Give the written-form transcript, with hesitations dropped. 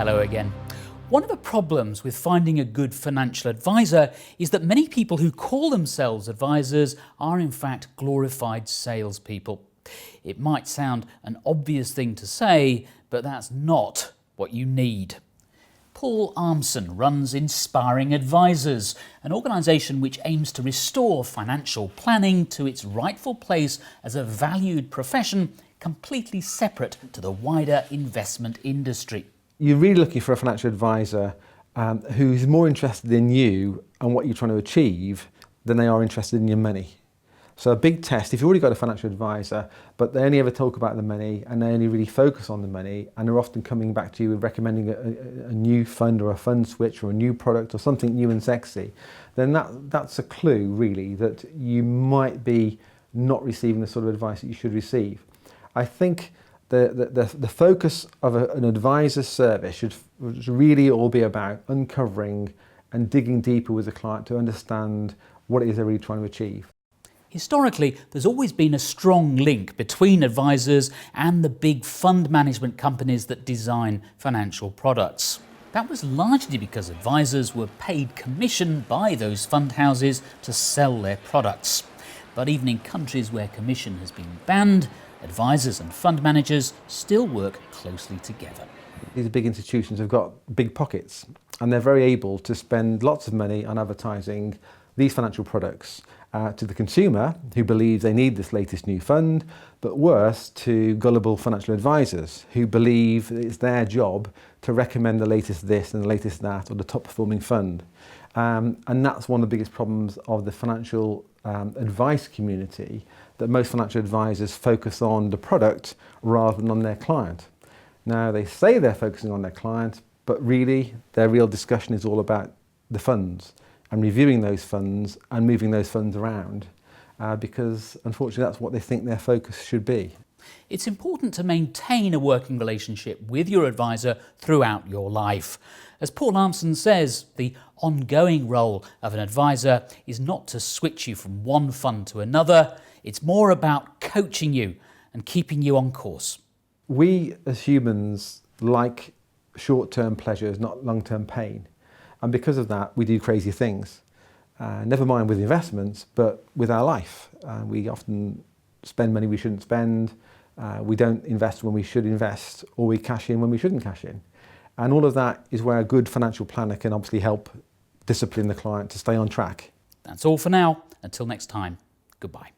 Hello again. One of the problems with finding a good financial advisor is that many people who call themselves advisors are in fact glorified salespeople. It might sound an obvious thing to say, but that's not what you need. Paul Armson runs Inspiring Advisors, an organisation which aims to restore financial planning to its rightful place as a valued profession, completely separate to the wider investment industry. You're really looking for a financial advisor who's more interested in you and what you're trying to achieve than they are interested in your money. So a big test, if you've already got a financial advisor, but they only ever talk about the money and they only really focus on the money and are often coming back to you with recommending a new fund or a fund switch or a new product or something new and sexy, then that's a clue really that you might be not receiving the sort of advice that you should receive. I think the focus of an advisor's service should really all be about uncovering and digging deeper with the client to understand what it is they're really trying to achieve. Historically, there's always been a strong link between advisors and the big fund management companies that design financial products. That was largely because advisors were paid commission by those fund houses to sell their products. But even in countries where commission has been banned, advisors and fund managers still work closely together. These big institutions have got big pockets and they're very able to spend lots of money on advertising these financial products to the consumer who believe they need this latest new fund, but worse, to gullible financial advisors who believe it's their job to recommend the latest this and the latest that or the top performing fund. And that's one of the biggest problems of the financial advice community, that most financial advisors focus on the product rather than on their client. Now they say they're focusing on their client, but really their real discussion is all about the funds and reviewing those funds and moving those funds around because unfortunately that's what they think their focus should be. It's important to maintain a working relationship with your advisor throughout your life. As Paul Armson says, the ongoing role of an advisor is not to switch you from one fund to another. It's more about coaching you and keeping you on course. We as humans like short-term pleasures, not long-term pain. And because of that, we do crazy things. Never mind with investments, but with our life. We often spend money we shouldn't spend. We don't invest when we should invest, or we cash in when we shouldn't cash in. And all of that is where a good financial planner can obviously help discipline the client to stay on track. That's all for now. Until next time, goodbye.